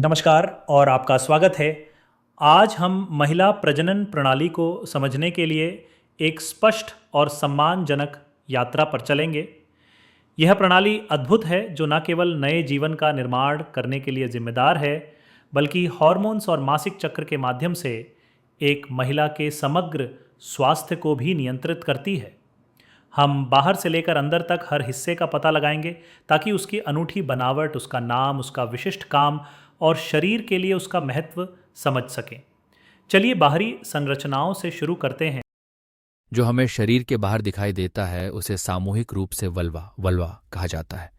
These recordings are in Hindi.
नमस्कार और आपका स्वागत है। आज हम महिला प्रजनन प्रणाली को समझने के लिए एक स्पष्ट और सम्मानजनक यात्रा पर चलेंगे। यह प्रणाली अद्भुत है जो न केवल नए जीवन का निर्माण करने के लिए जिम्मेदार है, बल्कि हार्मोन्स और मासिक चक्र के माध्यम से एक महिला के समग्र स्वास्थ्य को भी नियंत्रित करती है। हम बाहर से लेकर अंदर तक हर हिस्से का पता लगाएंगे ताकि उसकी अनूठी बनावट, उसका नाम, उसका विशिष्ट काम और शरीर के लिए उसका महत्व समझ सकें। चलिए बाहरी संरचनाओं से शुरू करते हैं। जो हमें शरीर के बाहर दिखाई देता है उसे सामूहिक रूप से वल्वा कहा जाता है।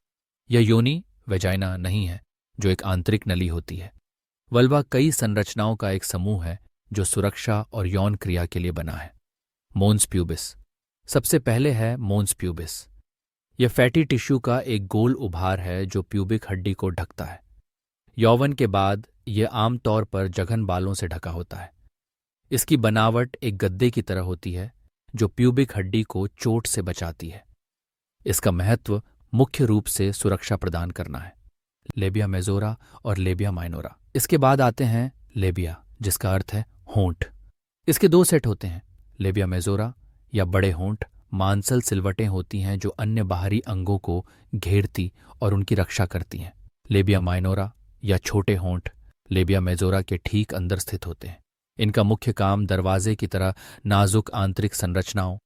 यह योनि वेजाइना नहीं है, जो एक आंतरिक नली होती है। वल्वा कई संरचनाओं का एक समूह है जो सुरक्षा और यौन क्रिया के लिए बना है। मोन्स प्यूबिस सबसे पहले है। मोन्स प्यूबिस यह फैटी टिश्यू का एक गोल उभार है जो प्यूबिक हड्डी को ढकता है। यौवन के बाद यह आमतौर पर जघन बालों से ढका होता है। इसकी बनावट एक गद्दे की तरह होती है जो प्यूबिक हड्डी को चोट से बचाती है। इसका महत्व मुख्य रूप से सुरक्षा प्रदान करना है। लेबिया मेजोरा और लेबिया माइनोरा। इसके बाद आते हैं लेबिया, जिसका अर्थ है होंठ। इसके दो सेट होते हैं। लेबिया मेजोरा या बड़े होंठ मांसल सिलवटें होती हैं जो अन्य बाहरी अंगों को घेरती और उनकी रक्षा करती हैं। लेबिया माइनोरा या छोटे होंठ लेबिया मेजोरा के ठीक अंदर स्थित होते हैं। इनका मुख्य काम दरवाजे की तरह नाजुक आंतरिक संरचनाओं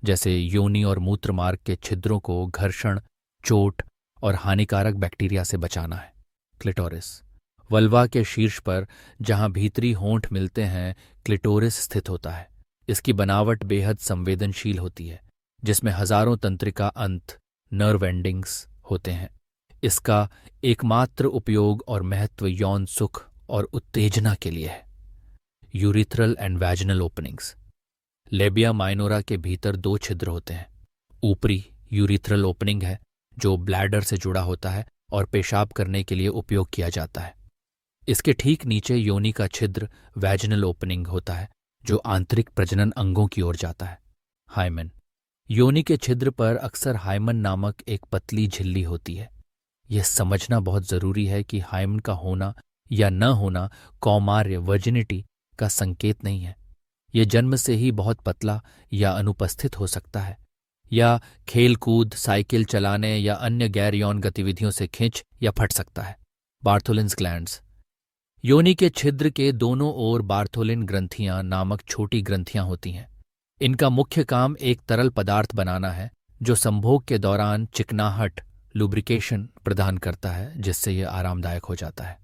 जैसे योनि और मूत्र मार्ग के छिद्रों को घर्षण, चोट और हानिकारक बैक्टीरिया से बचाना है। क्लिटोरिस वल्वा के शीर्ष पर जहां भीतरी होंठ मिलते हैं, क्लिटोरिस स्थित होता है। इसकी बनावट बेहद संवेदनशील होती है, जिसमें हजारों तंत्रिका अंत नर्व एंडिंग्स होते हैं। इसका एकमात्र उपयोग और महत्व यौन सुख और उत्तेजना के लिए है। Urethral and vaginal openings labia minora के भीतर दो छिद्र होते हैं। ऊपरी यूरिथ्रल ओपनिंग है जो ब्लैडर से जुड़ा होता है और पेशाब करने के लिए उपयोग किया जाता है। इसके ठीक नीचे योनि का छिद्र वैजिनल ओपनिंग होता है जो आंतरिक प्रजनन अंगों की ओर जाता है। हाइमन योनि के छिद्र पर अक्सर हाइमन नामक एक पतली झिल्ली होती है। यह समझना बहुत जरूरी है कि हाइमन का होना या न होना कौमार्य वर्जिनिटी का संकेत नहीं है। यह जन्म से ही बहुत पतला या अनुपस्थित हो सकता है, या खेल कूद, साइकिल चलाने या अन्य गैर यौन गतिविधियों से खिंच या फट सकता है। बार्थोलिन्स ग्लैंड्स योनि के छिद्र के दोनों ओर बार्थोलिन ग्रंथियां नामक छोटी ग्रंथियां होती हैं। इनका मुख्य काम एक तरल पदार्थ बनाना है जो संभोग के दौरान चिकनाहट, लुब्रिकेशन प्रदान करता है, जिससे यह आरामदायक हो जाता है।